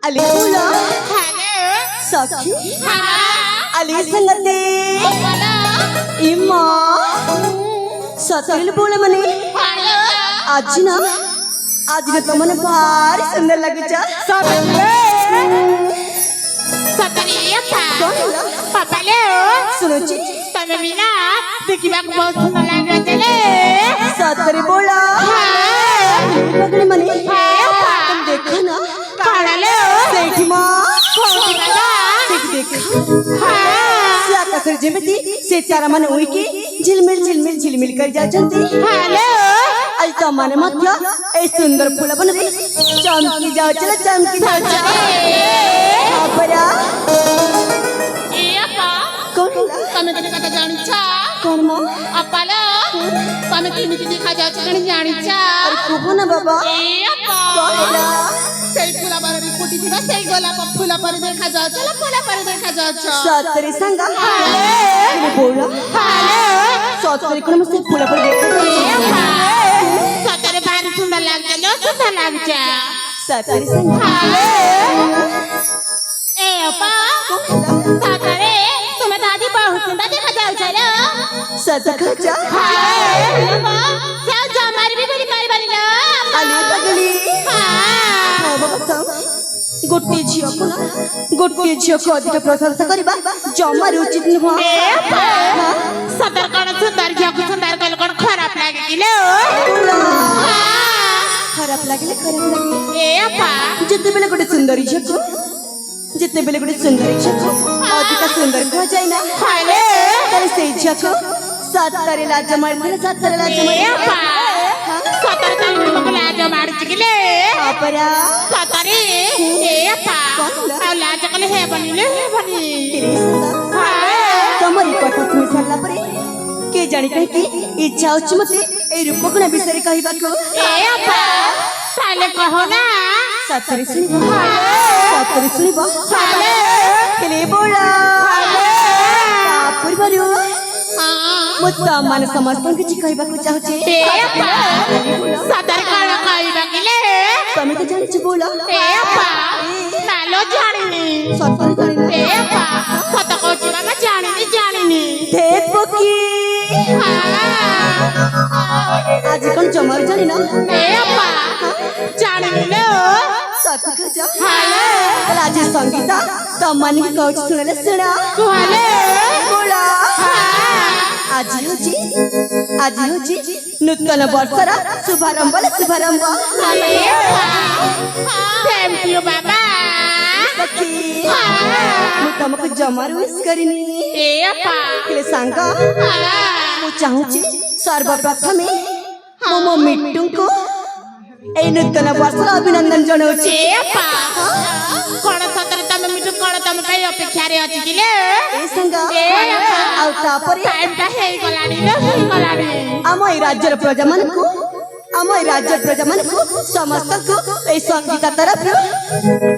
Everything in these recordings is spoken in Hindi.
Ali pula. Hello. Sakhi. Hello. Ali sangate. Hello. Imma. सतरिल बोले मने आज ना तो मने भारी सुंदर लगे जा पापा ले सुनो जी तमे मीना देखिबा को बहुत सुंदर लाग रहले सतरी बोला बगले मने तुम देखो ना काड़ा ले सेठी मां देख आकाश जेमती से तारा मन उइकी झिलमिल कर जाचंती हेलो आज तो माने मध्य ए सुंदर फूल बनते चमकी जाओ अपरा ए अपा कौन तमे कने कथा जानि छा कौन मां अपाला तमे केमिति देखा जाछ कने जानि छा अरे कुबो ना बाबा ए अपा कौन सेई फुला बारे फुटी दिबा सेई गोलाप फुला पर देखा जाछ फुला पर देखा जाछ सतरी संगा हेलो बोला हेलो सतरी कोन से फूल पर देखा सतरे भारी सुंदर लाग जा सतरी संगा ए अपा सतरे तुम्हें दादी बहुत सुंदर देखा जाछ रे सतखा जा अपा क्या जा मारी भी बड़ी मारी बनी ना अली बगली हां बाबा गोटे झियो को अधिक प्रशंसा करबा जमार उचित नुह सदर कण सुंदर झियो को सुंदर कल कण खराब लागे किलो खराब लागे ए अपा जते बेले गोटे सुंदर झियो को अधिक सुंदर को जाय ना हेलो तरे से झियो को सतरे लाज मार ए अपा सतर तन को लाज मार चिकले अपरा सतरे ए अपा आ लाज कले हे बनी तमरी कथा सुनि सरला परे के जानि कहि कि इच्छा होछि मते ए रूपगुण विषय कहिबा को ए अपा ताले कहो ना सतरे सुनिबो साले केले बोला पूर्वरु मुत्ता मन समस्त किछि कहिबा को चाहछे ए अपा सतर कण कहिबा किले तमे तो जानि छि बोला ए अपा तालो जानिनी सतरे जानि ए अपा सत कहछि बाबा जानिनी देख पकी आज कोन जमार जानि ना ए अपा जानिनी लो सतखा जा हेलो राजे संगीता तमन की कहछ सुनले सुना हेलो बोला आज होची नूतन वर्षर शुभारंभ थैंक यू बाबा सखी मु तुमको जमार विश करिनी ए अपा केले सांगा मु चाहूची सर्वप्रथम मो मिट्टू को ए नूतन वर्षर अभिनंदन जनाउची ए अपा कोण सतर तमे मिटु कोण तमे कई अपेक्षा रे अछि किले ए संगा ए अपा आउ तापरे टाइम ता हेई गलानी आम ए राज्यर प्रजा मन को समस्त को ए संगीता तरफ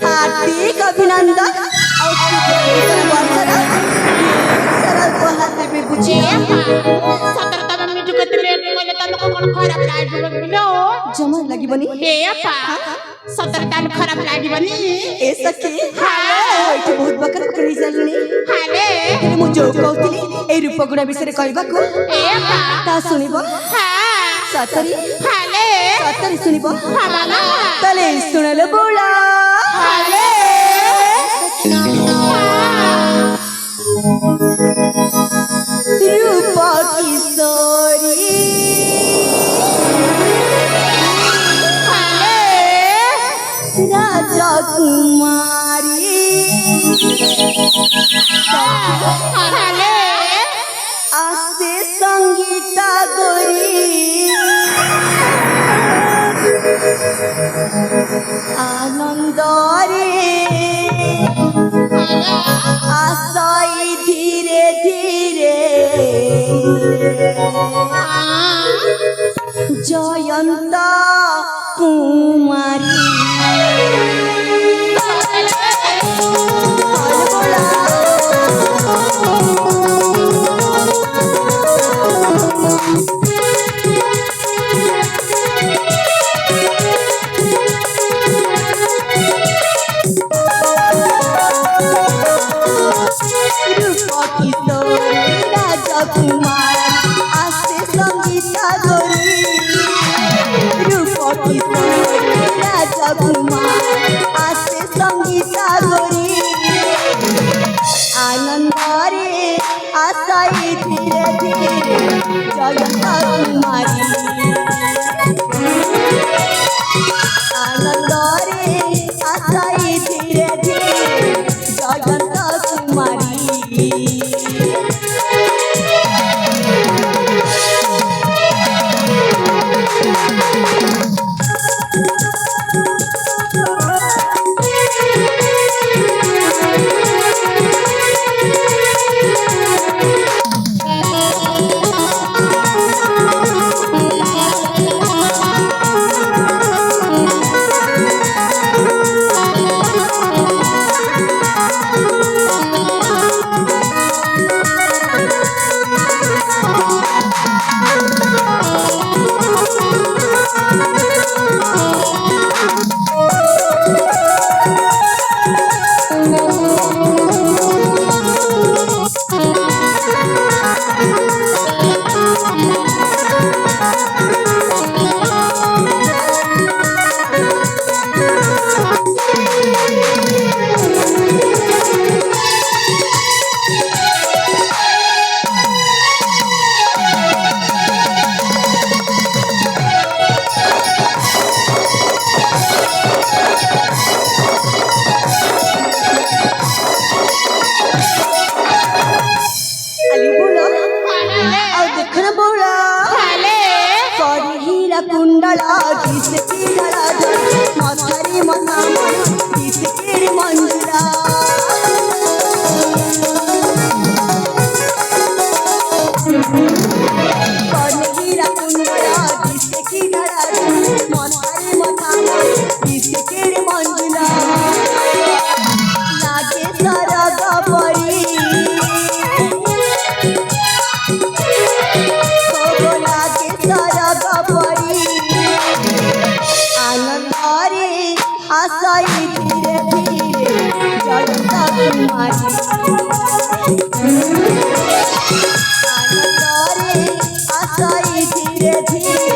हार्दिक अभिनंदन और सरल को हाथ में बुझे ए अपा सतर तमे मिटु को लेट कोले तमे कोण खराब लागिबो किलो जमा लगी बनी ए अपा सतर तन खराब लागिबनी ए सखी ओइठे बहुत बकर बकरी जालनी हाले मु जो कहतली ए रूपगुण विषय कहबा को ए अपा ता सुनिबो हां सतरी हाले सुनिबो हां बाबा तले सुनले बोला हाले रूपा किशोरी राजा कुमारी हाले आसे संगीता गोरी आनंद रे आसाई धीरे धीरे जयंता कुमारी কুমার আসছে সঙ্গীতা গরি রূপটি রাজা কুমার আসছে সঙ্গীতা গরি আনন্দরে আশাই ধীরে ধীরে জয়ন্ত কুমারী আনন্দরে আশাই ধীরে ধীরে জয়ন্ত কুমারী কুণ্ডলা দিশে ধরা মথারি মথা দিশে মঞ্জুরা কর্ণহীরা কুণ্ডলা দিশে ধরা মথারি মথা দিশে মঞ্জুরা লাগে সরগ পরি লাগে সরগ পরি আনন্দরে আশাই ধীরে ধীরে জয়ন্ত কুমারী আনন্দরে আশাই ধীরে ধীরে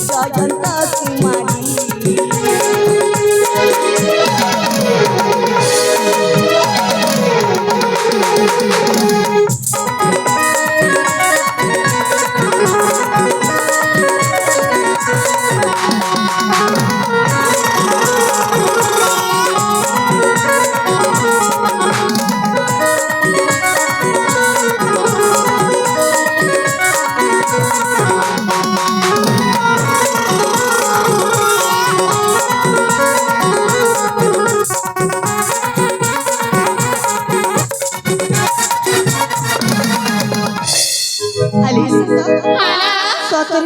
জয়ন্ত কুমারী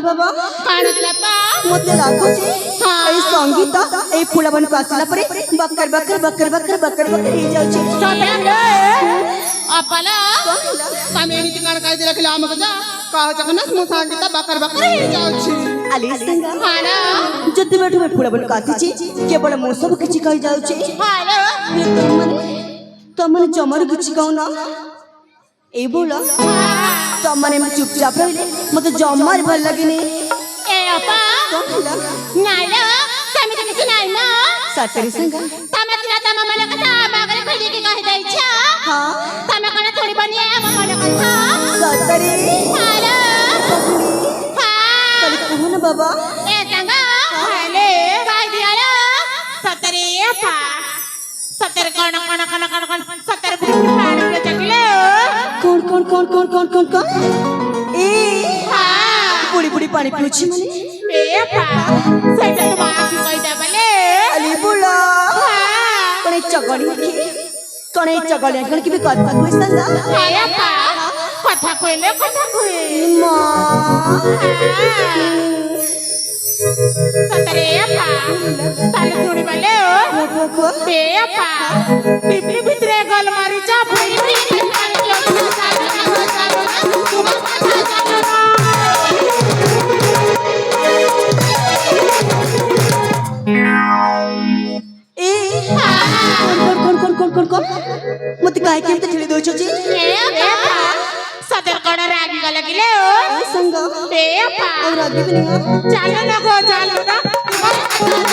বাবা মতে রাখুছি এই সঙ্গীত এই ফুলবন को আসলা পরে বকর বকর বকর বকর বকর বকর হই যাଉଛି अपला तमे एमिति कान कहि दे रखले हमक जा कह जखन मु संगीत बकर बकर हे जाउछि आली संग हाना जति बैठो मैं फुलबन को आतिछि केवल मो सब किछि कहि जाଉଛି हालो तमने जमर किछि कहू ना ए बोला तमने में चुपचाप रहिले मते जमर भल लगेनी ए अपा नाइला तमे त किछि नाइ ना सतरी संग तमे तिना तम मन कथा मागरे खोजि के कहि दै छ हां तमे कोन थोड़ी बनिए हम मन कथा सतरी हालो हां कल कहू ना बाबा ए संग हाले कहि दियाला सतरी अपा सतर कोन कोन कोन कोन कोन सतर फाड़ के चकले कौन कौन कौन कौन कौन कौन कौन ए हां बुड़ी बुड़ी पानी पीउछि मने ए अपा सेटा तुम आखि कहि दे बले अली बोला कोने चगड़ी कोने चगड़ी कोन की भी कथा कोइ संगा ए अपा कथा कइले मां सतरे अपा ताले थोड़ी बले ए अपा पिपली भितरे गल मारी जा भई मत काय केम ते ठेली दोछ जी ए अपा सदर कोण रागी गल ଲାଗିଲେ ସାଙ୍ଗ ଏ ଅପା ଆଉ ରାଗିବିନି ହଁ? ଚାଲ ନା ଗୋ ଚାଲ ନା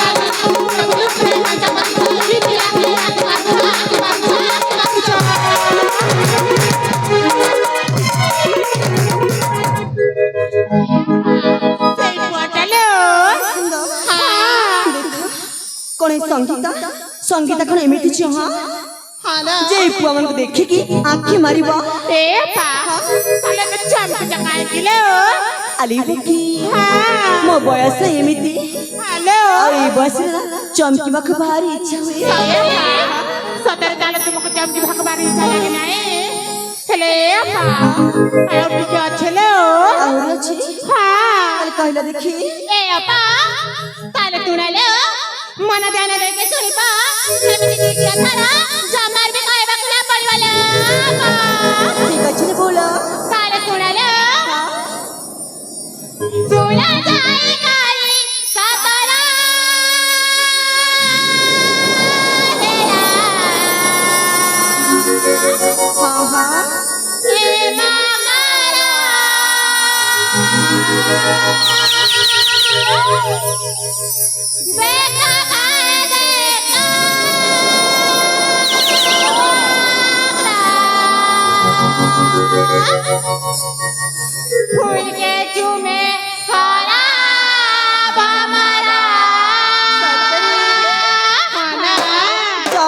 ସେଇ ପୁଅଟାଲୋ ସାଙ୍ଗ କଣ ଏ ସଙ୍ଗୀତା କଣ ଏମିତି ଝିଅ ହଁ? ଯେ ଏଇ ପୁଅ ମାନଙ୍କୁ ଦେଖିକି ଆଖି ମାରିବ ଏ ଅପା ତାହେଲେ ତ ଚମ୍ପିଟା କାହିଁକିଲୋ ଆଲି ବୁକି ମୋ ବୟସ ଏମିତି ହ୍ୟାଲୋ ଆଉ ଏଇ ବୟସରେ ନା ଚମକିବାକୁ ଭାରି ଇଚ୍ଛା ହୁଏ ସତରେ ତାହେଲେ ତୁମକୁ ଚମକି ଭାଗ ଭାରି ଇଚ୍ଛା ଲାଗେ ନାହିଁ ହେଲେ ଅପା ଆଉ ଟିକେ ଅଛେଲୋ ଆହୁରି ଅଛି ତାହେଲେ କହିଲ ଦେଖି ଏ ଅପା ତାହେଲେ ଶୁଣାଲୋ ମନ ଧ୍ୟାନ ଦେଇକି ଶୁଣିବ ସେମିତି ଦ୍ୱିତୀୟ ଥର ଜମାର ବି କହିବାକୁ ନା ପଡ଼ିବଲୋ ଠିକ ଅଛି ରେ ବୋଲ ତାହେଲେ ଶୁଣାଲୋ ଶୁଣା ଯାଇ କାଳି ସତରା ହଁ ହଁ ଏ ମାମାରା देखा देखा फूल के चूमे सारा बामरा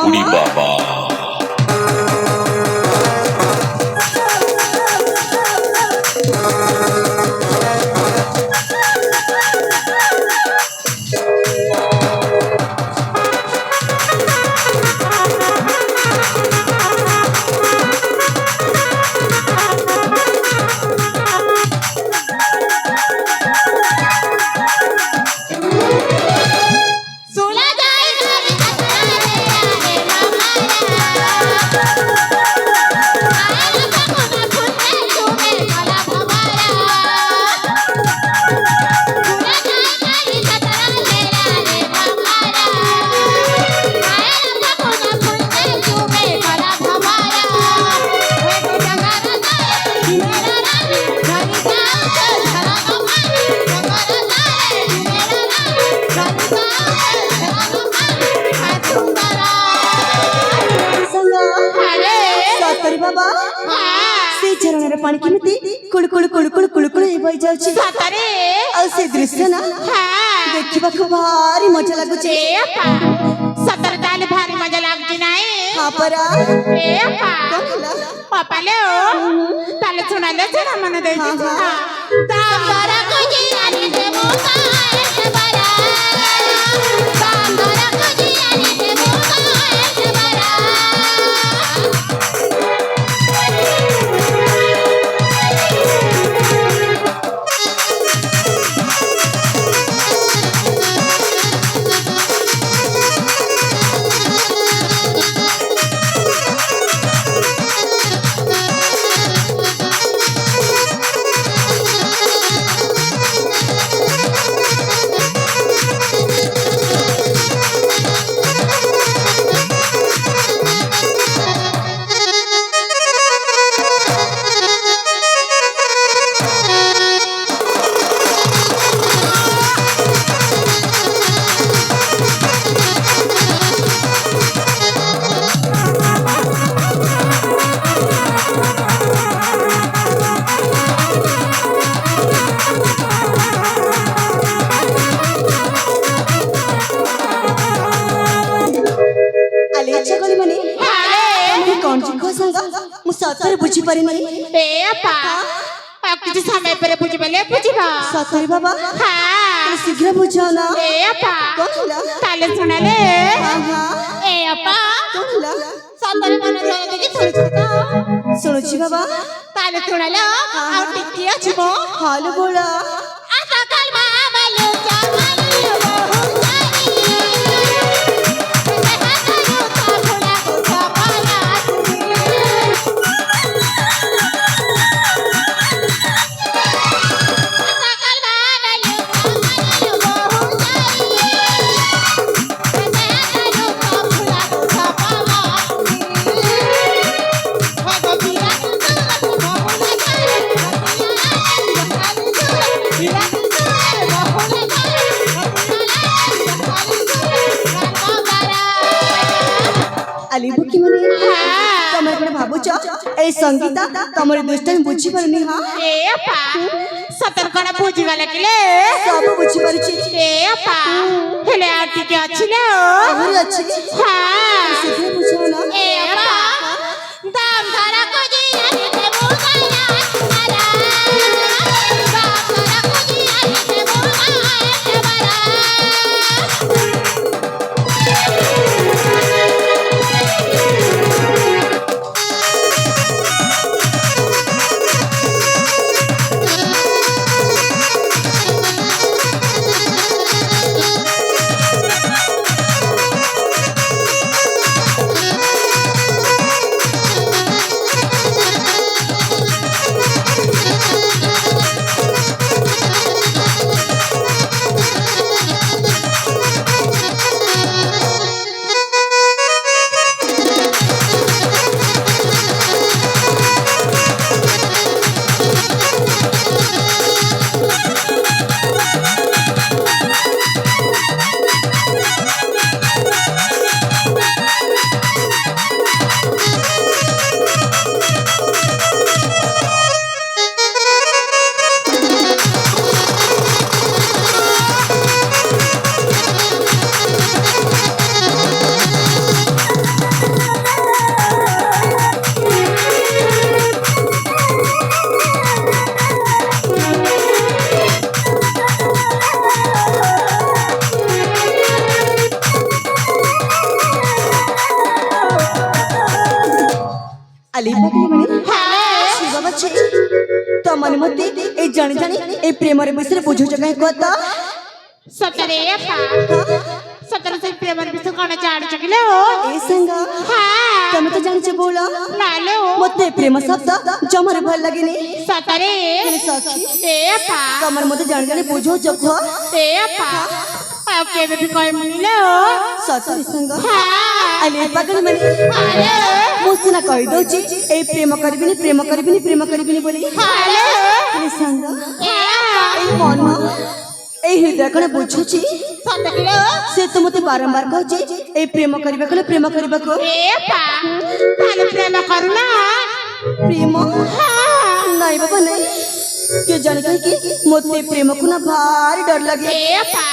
Udi Baba. सुना जाए गाली असरा रे मामारा आया पकोना फूल के चूमे सारा बामरा सुना जाए गाली सतरा रे मामारा आया पकोना फूल के चूमे सारा बामरा ओए जंगारा जाए मेरा रानी घरी जाओ धरा कमाई जंगारा जाए मेरा रानी घरी जाओ धरा कमाई मैं सुंदरा ସାଙ୍ଗ अरे ସତରୀ ବାବା ସେଇ ଝରଣାର ପାଣି କେମିତି କୁଳୁ କୁଳୁ କୁଳୁ କୁଳୁ କୁଳୁ କୁଳୁ ହେଇ ବହି ଯାଉଛି सतरे ଆଉ ସେ ଦୃଶ୍ୟ ନା ଦେଖିବାକୁ ଭାରି ମଜା ଲାଗୁଛି ए अपा सतर ताले भारी मजा लागती नाही ହଁ ପରା ए अपा କଣ ହେଲା पापाले ताले सुनाले जरा मन दे हाँ, हाँ. तांदरा कुजी आनी से मोका ऐसे बरा तांदरा कुजी आनी से मोका ऐसे बरा ଆଲେ ଚଗଳି ମାନେ ତମେ କଣ ଜି କହ ସାଙ୍ଗ ମୁଁ ସତରେ ବୁଝିପାରିନି ए अपा ଆଉ କିଛି ସମୟ ପରେ ବୁଝିପାରିଲେ ବୁଝିବା ସତରୀ ବାବା ହଁ ତମେ ଶୀଘ୍ର ବୁଝାଅ ନା ଏ ଆପା କଣ ହେଲା ତାଲେ ଶୁଣାଲେ ହଁ ହଁ ଏ ଆପା କଣ ହେଲା ସତରେ ମନ ଧ୍ୟାନ ଦେଇକି ଶୁଣୁଛୁ ତ ଶୁଣୁଛି ବାବା ତାଲେ ଶୁଣାଲେ ଆଉ ଟିକେ ଅଛି ମୋ ହାଲ ବୋଳା ଆଶା କଲମା ବାଲୁ ଚାମାଲୁ ବହୁ ସାରି ସେ ହାତରୁ ତା ଭୁଲା ଚାମାଲା আলি বুকি মানে তোমার কোন ভাবুছ এই সঙ্গীতা তোমার দুষ্ট আমি বুঝি পারুনি হ্যাঁ এ আপা সতর করা বুঝি গলা কিলে সব বুঝি পারুছি এ আপা হেলে আর টিকে আছে না আহুরি আছে হ্যাঁ সেটা বুঝো না এ আপা দাম ধরা কজি আইতে বুগায়া আরা দাম ধরা কজি আইতে বুগায়া বারা আলি বুকি মানে শিবা বাচ্চা তোমার মধ্যে এই জানি জানি এই প্রেমের বিষয়ে বুঝুছ কাই কথা সতরে আপা সতর সে প্রেমের বিষয় কোন জানি চকিলে এই সঙ্গা হ্যাঁ তুমি তো জানিছ বলা নালে মতে প্রেম শব্দ জমার ভাল লাগেনি সতরে সখী এ আপা তোমার মধ্যে জানি জানি বুঝো যখ এ আপা आप केबे भी कोई मिले সতী সঙ্গা हाँ আলি পাগল মানে अरे মুসনা কই দউছি এই প্রেম করবিনি প্রেম করবিনি প্রেম করবিনি বলি अरे এই সঙ্গা हाँ এই মন এই হৃদয় কোন বুঝুছি सतरे সে তো মতে বারম্বার কହୁଛି এই প্রেম କରିବାକୁ ए पा ताले प्रेम करूना প্রেম हाँ নাই বাবা নাই কে জানে কি মতে প্রেম কো না ভারি ডর লাগে ए पा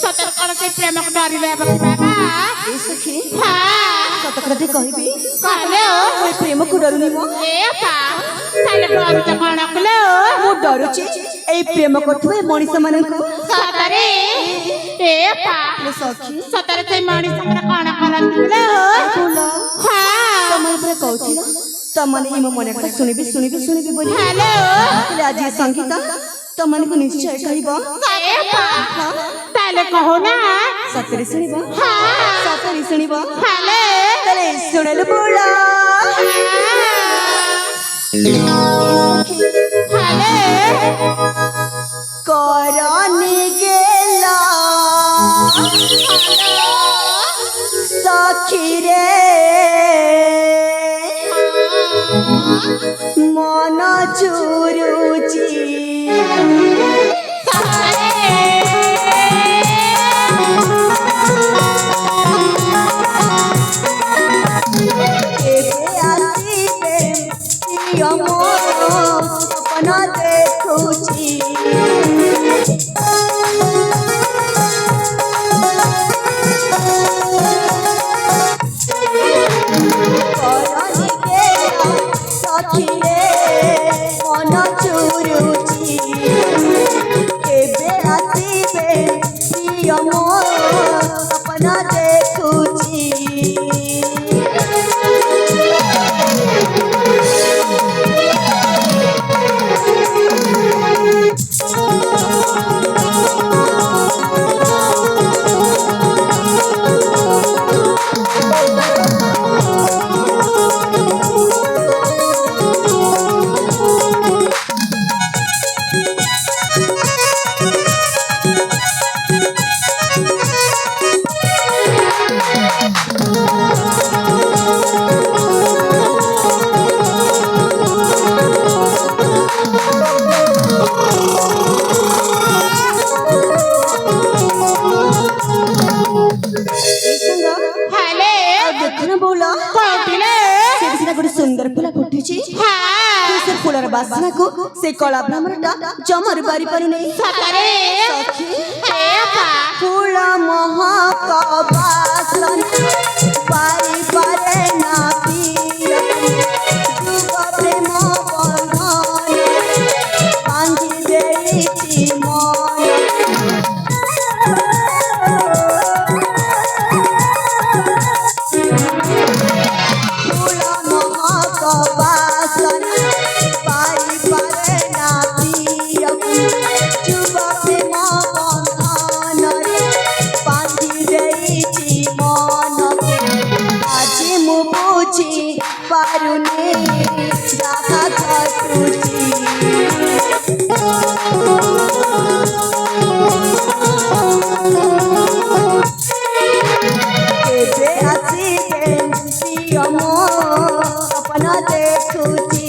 सतर कर से प्रेम को डरी ले बाबा এই সখী हाँ কত করে কইবি कहले ওই প্রেম কো ডরুনি মো ए पा ताले डरू त कोन कले ମୁଁ ଡରୁଛି এই ପ୍ରେମ କରୁଥିବା ଏ ମଣିଷ ମାନଙ୍କୁ सतरे ए पा ସଖୀ सतरे से मणि संग कोन करंती ले बोला हाँ ତମର ଉପରେ କହୁଥିଲ ତମମାନେ ମୋ ମନେ କଥା ଶୁଣିବି ବୋଲି हेलो ହେଲେ ଆଜି ଏ ସଙ୍ଗୀତ ତମମାନଙ୍କୁ ନିଶ୍ଚୟ କହିବ ए पा ताले कहो ना ସତରେ ଶୁଣିବ हाँ ସତରେ ଶୁଣିବ हेलो ତାହେଲେ ଶୁଣିଲେ ବୋଳ हेलो କରନି ଗେଲା ସଖିରେ ମନ ଚୁରୁଚି ଏବେ ଆସିବେ ପ୍ରିୟ ମୋର ସପନ ଦେଖୁଛି କରନି ଗେଲା ସଖିରେ ମନ ଚୁରୁଚି बोला कोटिले से बिना गोटे सुंदर फूल फुटिछि हाँ से फूलर बासना को से कला भ्रमरटा जमर बारी पारु नहीं सतरे सखी हे पा फूल महक बासन पारी पारे ना पिया जुग प्रेम बंधन बांधि देछि मन फूल महक बासन पारी पारे ना पिया जुग प्रेम बंधन बांधि देछि मन আজি মু বুঝি পারুনি রাখা ঘটুছি কেবে আসিবে প্রিয় মো স্বপ্ন দেখুছি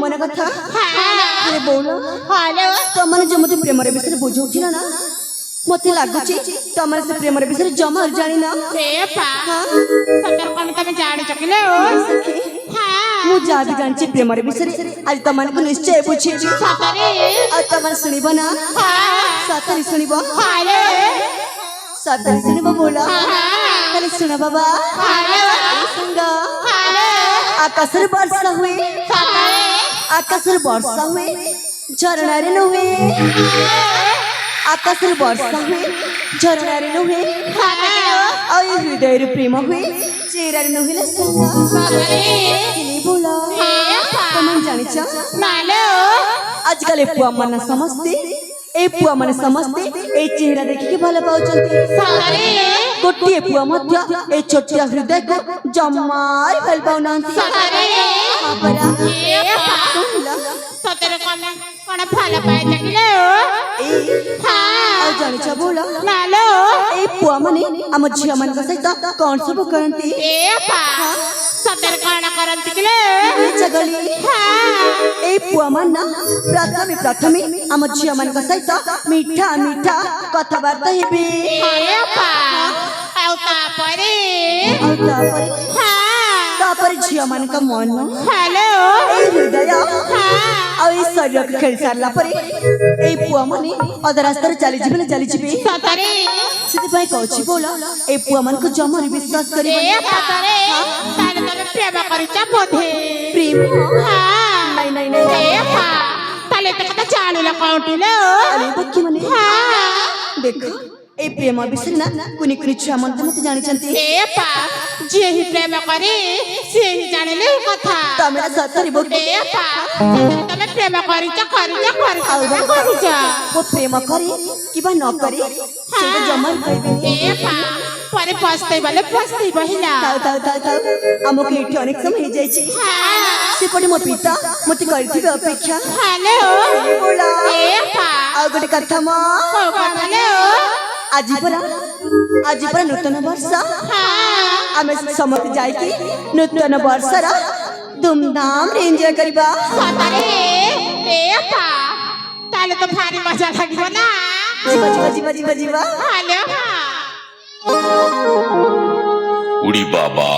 मन कथा अरे बोलो हेलो तमने जो मते प्रेम रे विषय बुझौथिला ना मते लागुची तमने से प्रेम रे विषय जमा जानी ना हे पा सतर कोन तमे जानि चकिले ओ हां मु जा भी जानची प्रेम रे विषय आज तमने को निश्चय बुझी सतरे आ तमने सुनिबो ना हां सतरी सुनिबो हेलो सतरी सुनिबो बोला खाली सुना बाबा हेलो संग हेलो आकाशर वर्षा हुए सतरे आकाशर वर्षा हुए झरना रे न हुए आकाशर वर्षा हुए झरना रे न हुए हेलो आई हृदय रे प्रेम हुए चेहरा रे न हुए संग सतरे किनी बोला हे पा तमन जानि छ हेलो आजकल ए पुआ मन समझते ए पुआ मन समझते ए चेहरा देखि के भला पाउचंती सतरे गोटिए पुआ मध्य ए छोटिया हृदय को जमार भल पाउनांती सतरे परा हे पा कहला सतरे कोन फल पाए चकिले ओ ए हां आ जानि छ बोला हेलो ए पुआ मने हम झिया मन का सहित कौन सब करंती हे पा सतर कोन करंती किले ए जगली हां ए पुआ मन ना प्रथमे हम झिया मन का सहित मीठा मीठा कथा बार्ता हेबे हे पा औता परे और हां तापर झिया मन का मन हेलो ए हृदय हां आ ए शरीर के खेल सारला परे ए पुआ मने अदर रास्ता चली जिबे सतरे सिद्धि भाई कहछि बोला ए पुआ मन को जमर विश्वास करी हे सतरे ताले तमे प्रेम करिचा बोधे प्रेम हां नहीं हे पा ताले तक चालू लकाउटिले ओ अरे बक्की मने हां देखो ए प्रेम विषय ना कुनी कुनी छुआ मन मते जानि चंती हे पा जे ही प्रेम करे से ही जानिले कथा तमेरा सतरी बोके हे पा तमे प्रेम करिचा वो प्रेम करे किबा न करे से जमर कहबे हे पा परे पस्ते बहिला ताऊ हमके इठी अनेक समय हे जाई छी से पड़े मो पिता मते करथिबे अपेक्षा हेलो बोला हे पा आ गोटे कथा म हेलो आज परा नूतन वर्ष हां आमे समस्त जाई की नूतन वर्ष रा धूमधाम रे एंजॉय करबा सतरे हे पा ताले तो भारी मजा लागिबो ना जीवा हेलो हां উড়ি বাবা